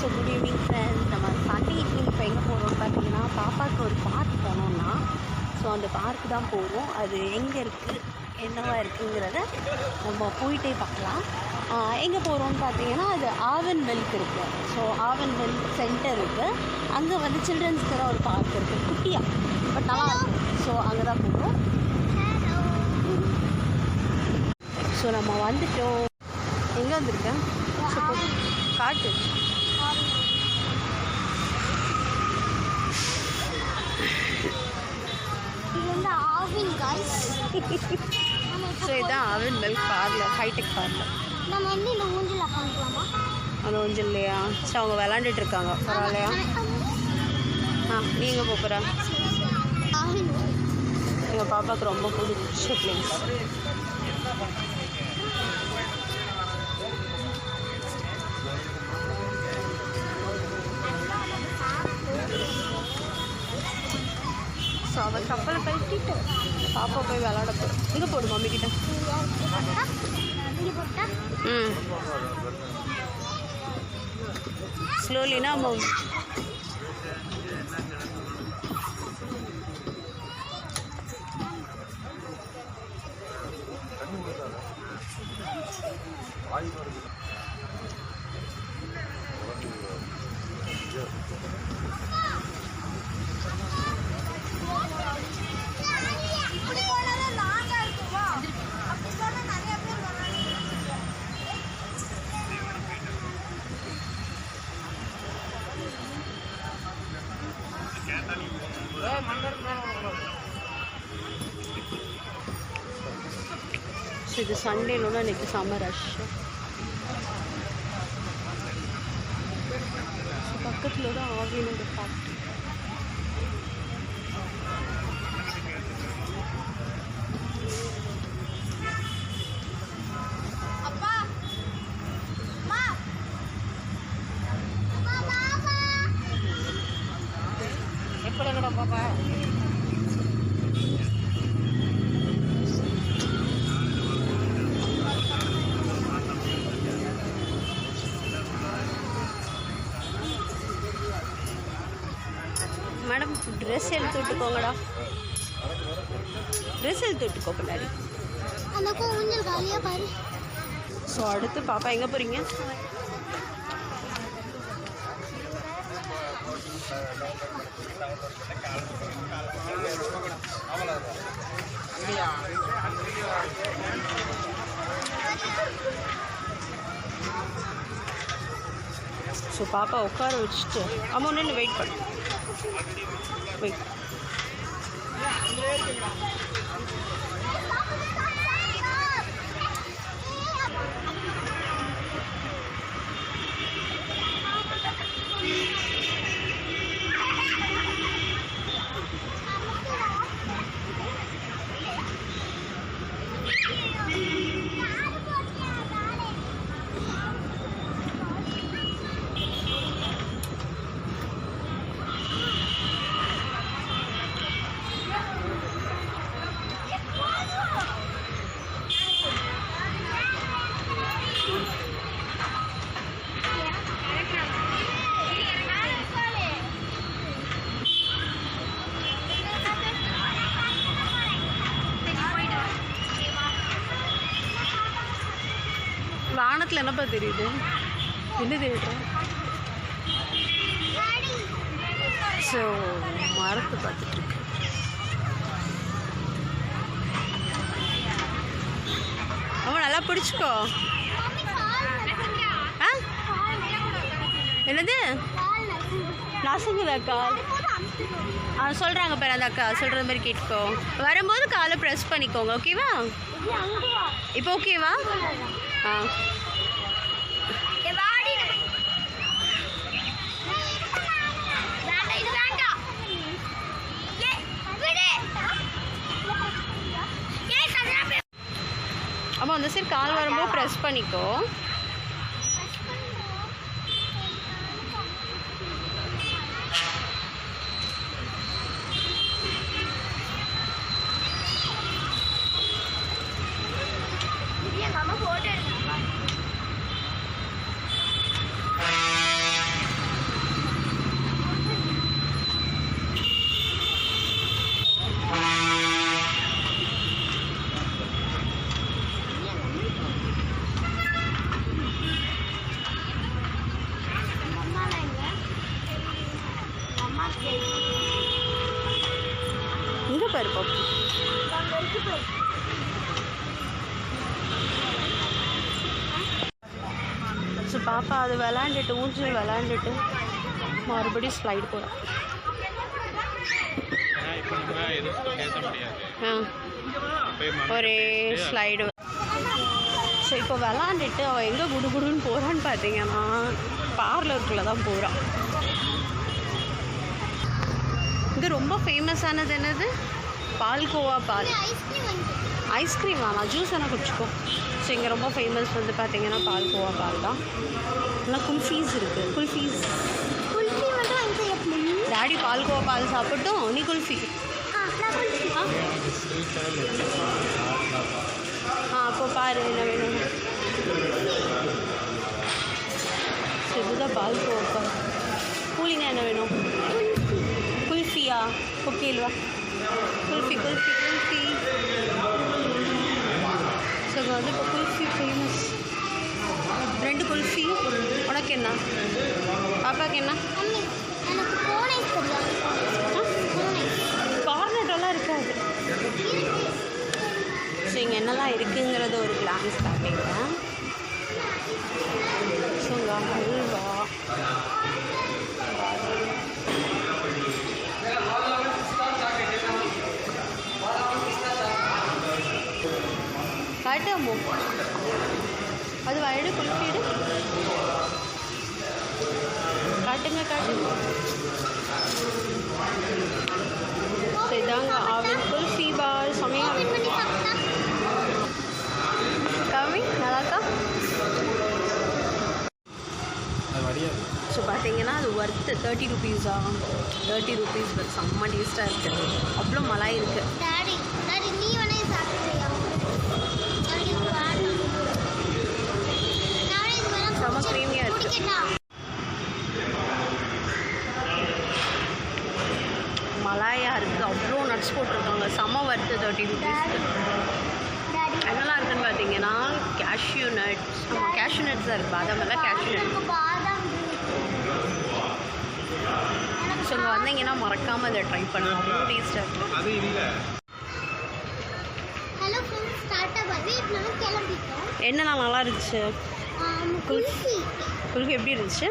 So good evening friends. நம்ம Sunday evening இப்போ எங்கே போகிறோம்னு பார்த்தீங்கன்னா, பாப்பாவுக்கு ஒரு பார்க் போனோம்னா, ஸோ அந்த பார்க்கு தான் போகிறோம். அது எங்கே இருக்குது, என்னவா இருக்குங்கிறத நம்ம போயிட்டே பார்க்கலாம். எங்கே போகிறோம்னு பார்த்தீங்கன்னா, அது ஆவன்வெல்க்கு இருக்குது. ஸோ ஆவன்வெல் சென்டர் இருக்குது. அங்கே வந்து சில்ட்ரன்ஸ்க்கு ஒரு பார்க் இருக்குது, குட்டியாக, பட் நல்லா இருக்கும். ஸோ அங்கே தான் போகிறோம். ஸோ நம்ம வந்துட்டோம். எங்கே வந்திருக்கேன் காட்டு. ஸோ இதுதான் ஆவன்வெல் பார்லர், ஹைடெக் பார்லர். நம்ம வந்து இந்த ஊஞ்சல் உட்காந்துக்கலாமா? அந்த ஊஞ்சல் இல்லையா? ஸோ அவங்க விளாண்டுட்டு இருக்காங்க. பரவாயில்லையா? நீங்கள் போகிறா? எங்கள் பாப்பாவுக்கு ரொம்ப பிடிச்ச பிளேஸ். ஸோ அவள் கப்பலை கட்டிட்டு பாப்பா போய் விளாட போகிறோம். இங்கே போடு மம்மி கிட்ட. ஸ்லோலினா மம்மி. ஸோ இது சண்டேனோட இன்றைக்கி செம்ம ரஷ். ஸோ பக்கத்தில் தான் ஆவினோட ஃபேக்ட்ரி. எப்படிங்கடா பாப்பா? மேடம் ட்ரெஸ் எடுத்து விட்டுக்கோங்கடா. ட்ரெஸ் எடுத்து விட்டுக்கோ பின்னாடி. ஸோ அடுத்து பாப்பா எங்கே போகிறீங்க? ஸோ பாப்பா உட்கார வச்சுட்டு அம்மா ஒன்று வெயிட் பண்ணு. வெயிட். வானத்தில் என்னப்பா தெரியுது? என்ன தெரியுது? ஸோ மரத்தை பார்த்துட்ருக்கு. அவன் நல்லா பிடிச்சிக்கோ. என்னது நசுங்குதா கால்? சொல்கிறாங்க பேர் அந்த அக்கா சொல்கிற மாதிரி கேட்டுக்கோ. வரும்போது காலை ப்ரெஸ் பண்ணிக்கோங்க. ஓகேவா? இப்போ ஓகேவா? அம்மா அந்த சைடு கால் வரும்போது ப்ரெஸ் பண்ணிக்கோ. பாரு பாப்பு. ஸோ பாப்பா அது விளாண்டுட்டு ஊஞ்சல் விளாண்டுட்டு மறுபடியும் ஸ்லைடு போகிறேன். ஒரே ஸ்லைடு. ஸோ இப்போ விளாண்டுட்டு அவள் எங்கே குடுகுடுன்னு போகிறான்னு பார்த்தீங்கன்னா பார்லருக்குள்ளே தான் போகிறான். இது ரொம்ப ஃபேமஸானது என்னது? பால்கோவா பால் ஐஸ்கிரீம் வேணாம், ஜூஸ் வேணால் குடிச்சிக்கோ. ஸோ இங்கே ரொம்ப ஃபேமஸ் வந்து பார்த்தீங்கன்னா பால்கோவா பால் தான். நல்லா குல்ஃபீஸ் இருக்குது. குல்ஃபீஸ் டாடி பால்கோவா பால் சாப்பிட்டோம், நீ குல்ஃபி. அப்போ பாரு என்ன வேணும். ஸோ இதுதான் பால்கோவா பால். கூலிங்க என்ன வேணும்? குல்ஃபியா? ஓகே இல்லவா? குல்ஃபி குல்ஃபி குல்ஃபி. ஸோ வந்து இப்போ குல்ஃபி ஃபேமஸ். 2 குல்ஃபி. உனக்கு என்ன? பாப்பாவுக்கு என்ன? கார்னட்டெல்லாம் இருக்காது. ஸோ இங்கே என்னெல்லாம் இருக்குங்கிறது ஒரு கிளான்ஸ் காட்டிக்கிறேன். ஸோ இங்கே ஹல்வா, காட்டாமோ அது வயடு குல்ஃபீடு காட்டுங்க காட்டுங்க. ஸோ இதாங்க ஆவில் குல்ஃபி பால். சமையல் கம்மி நல்லாக்கா. ஸோ பார்த்தீங்கன்னா அது ஒர்த்து 30 ருபீஸா? 30 ருபீஸ் பட் செம்ம டேஸ்ட்டாக இருக்குது. அவ்வளோ மலாய் இருக்குது. செம்ம க்ரீமியாக இருக்குது. மலாயாக இருக்குது. அவ்வளோ நட்ஸ் போட்டிருக்காங்க. செம்ம ஒர்த்து 30 ருபீஸ்க்கு. என்னெல்லாம் இருக்குதுன்னு பார்த்தீங்கன்னா கேஷ்யூ நட்ஸ். ஆமாம் கேஷ்யூ நட்ஸ் தான் இருக்குது. பாதாம் எல்லாம் கேஷ்யூ நட்ஸ். ஸோ இங்கே வந்தீங்கன்னா மறக்காமல் அதை ட்ரை பண்ணலாம். அவ்வளோ டேஸ்ட்டாக இருக்குது. என்னெல்லாம் நல்லா இருந்துச்சு? குல்ஃபி எப்படி இருந்துச்சு?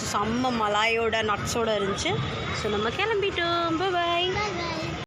செம்ம மலாயோட நட்ஸோடு இருந்துச்சு. ஸோ நம்ம கிளம்பிட்டோம். பாய்.